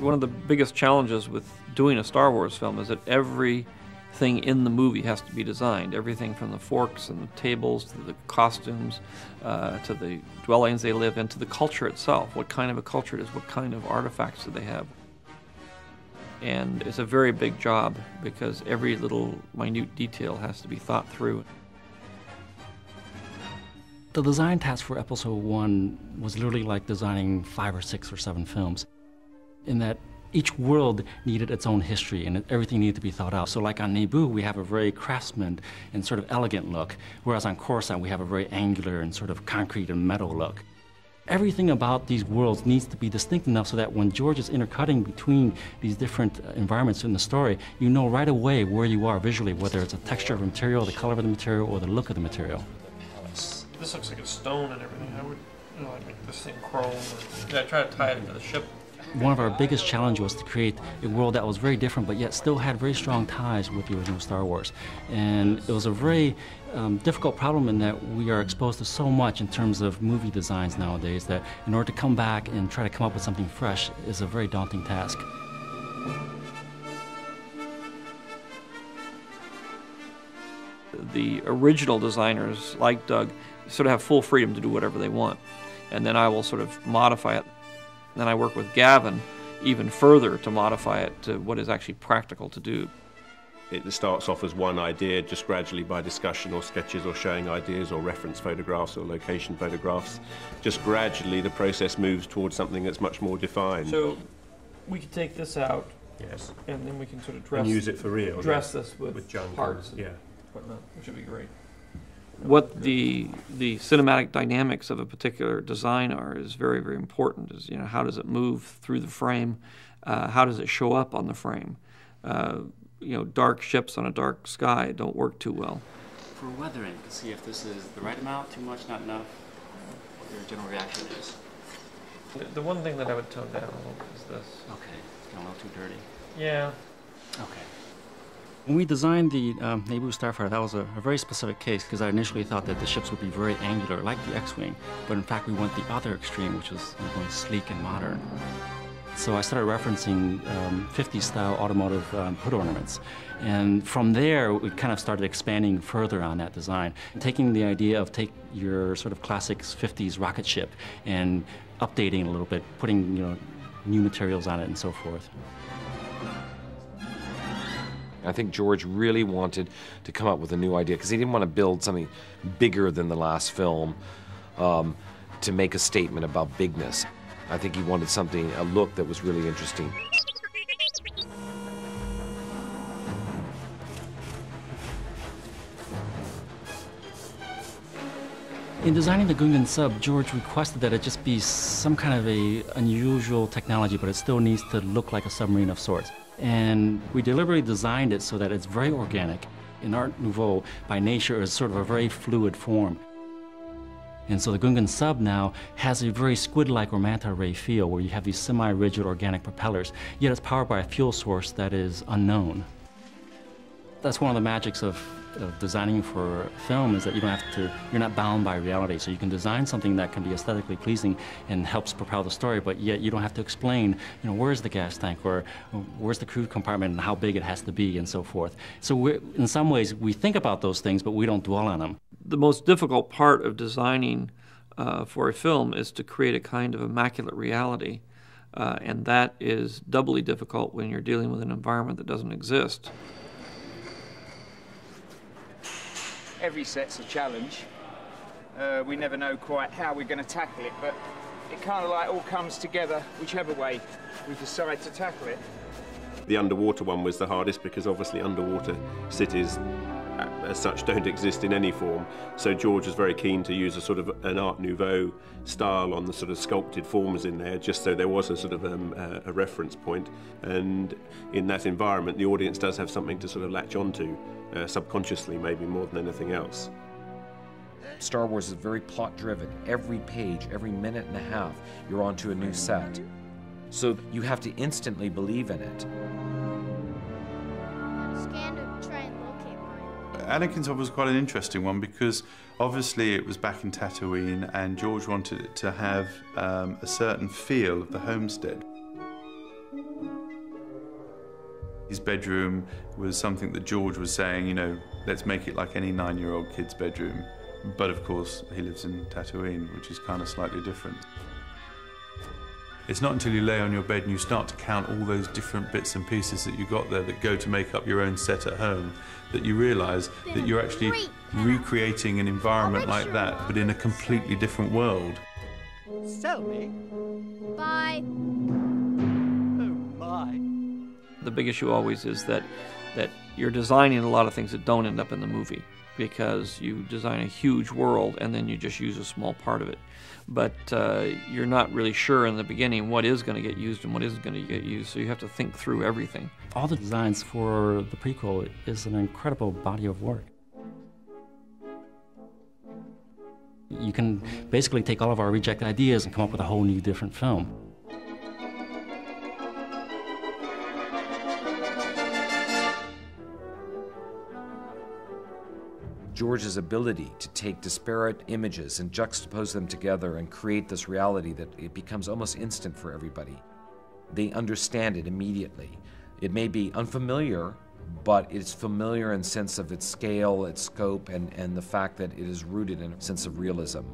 One of the biggest challenges with doing a Star Wars film is that everything in the movie has to be designed. Everything from the forks and the tables to the costumes to the dwellings they live in to the culture itself. What kind of a culture it is, what kind of artifacts do they have. And it's a very big job because every little minute detail has to be thought through. The design task for Episode 1 was literally like designing 5 or 6 or 7 films, in that each world needed its own history and everything needed to be thought out. So like on Naboo, we have a very craftsman and sort of elegant look, whereas on Coruscant we have a very angular and sort of concrete and metal look. Everything about these worlds needs to be distinct enough so that when George is intercutting between these different environments in the story, you know right away where you are visually, whether it's a texture of the material, the color of the material, or the look of the material. This looks like a stone and everything. I would, like make this thing chrome. I try to tie it into the ship. One of our biggest challenges was to create a world that was very different, but yet still had very strong ties with the original Star Wars. And it was a very difficult problem in that we are exposed to so much in terms of movie designs nowadays that in order to come back and try to come up with something fresh is a very daunting task. The original designers, like Doug, sort of have full freedom to do whatever they want. And then I will sort of modify it. Then I work with Gavin even further to modify it to what is actually practical to do. It starts off as one idea, just gradually by discussion or sketches or showing ideas or reference photographs or location photographs. Just gradually the process moves towards something that's much more defined. So we could take this out, yes, and then we can sort of dress, and use it for real. Dress this with junk parts, yeah, whatnot, which would be great. What the cinematic dynamics of a particular design are is very, very important. Is, how does it move through the frame? How does it show up on the frame? Dark ships on a dark sky don't work too well. For weathering, to see if this is the right amount, too much, not enough, what your general reaction is. The one thing that I would tone down a little bit is this. Okay, it's getting a little too dirty. Yeah. Okay. When we designed the Naboo Starfighter, that was a very specific case because I initially thought that the ships would be very angular, like the X-Wing, but in fact we went the other extreme, which was going sleek and modern. So I started referencing 50s-style automotive hood ornaments. And from there, we kind of started expanding further on that design, taking the idea of take your sort of classic 50s rocket ship and updating it a little bit, putting new materials on it and so forth. I think George really wanted to come up with a new idea because he didn't want to build something bigger than the last film to make a statement about bigness. I think he wanted a look that was really interesting. In designing the Gungan sub, George requested that it just be some kind of a unusual technology, but it still needs to look like a submarine of sorts. And we deliberately designed it so that it's very organic. In Art Nouveau, by nature, is sort of a very fluid form. And so the Gungan sub now has a very squid-like or manta ray feel, where you have these semi-rigid organic propellers, yet it's powered by a fuel source that is unknown. That's one of the magics of designing for film, is that you're not bound by reality. So you can design something that can be aesthetically pleasing and helps propel the story, but yet you don't have to explain, where's the gas tank, or where's the crew compartment and how big it has to be and so forth. So in some ways, we think about those things, but we don't dwell on them. The most difficult part of designing for a film is to create a kind of immaculate reality, and that is doubly difficult when you're dealing with an environment that doesn't exist. Every set's a challenge. We never know quite how we're going to tackle it, but it kind of all comes together whichever way we decide to tackle it. The underwater one was the hardest because obviously underwater cities as such don't exist in any form. So George was very keen to use a sort of an Art Nouveau style on the sort of sculpted forms in there, just so there was a sort of a reference point. And in that environment, the audience does have something to sort of latch onto, subconsciously maybe more than anything else. Star Wars is very plot-driven. Every page, every minute and a half, you're onto a new set. So you have to instantly believe in it. Anakin's Hub was quite an interesting one because obviously it was back in Tatooine and George wanted it to have a certain feel of the homestead. His bedroom was something that George was saying, you know, let's make it like any 9-year-old kid's bedroom. But of course, he lives in Tatooine, which is kind of slightly different. It's not until you lay on your bed and you start to count all those different bits and pieces that you got there that go to make up your own set at home that you realise that you're actually recreating an environment like that, but in a completely different world. Sell me? Bye. Oh my. The big issue always is that you're designing a lot of things that don't end up in the movie, because you design a huge world and then you just use a small part of it. But you're not really sure in the beginning what is going to get used and what isn't going to get used, so you have to think through everything. All the designs for the prequel is an incredible body of work. You can basically take all of our rejected ideas and come up with a whole new different film. George's ability to take disparate images and juxtapose them together and create this reality that it becomes almost instant for everybody. They understand it immediately. It may be unfamiliar, but it's familiar in sense of its scale, its scope, and the fact that it is rooted in a sense of realism.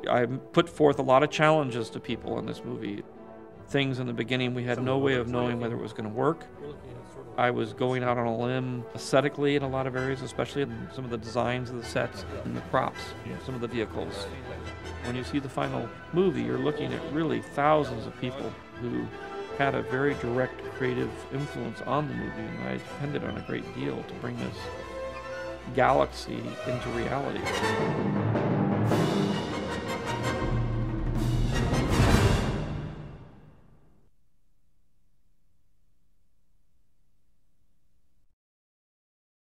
I put forth a lot of challenges to people in this movie. Things in the beginning we had no way of knowing whether it was going to work. I was going out on a limb aesthetically in a lot of areas, especially in some of the designs of the sets and the props, some of the vehicles. When you see the final movie, you're looking at really thousands of people who had a very direct creative influence on the movie, and I depended on a great deal to bring this galaxy into reality.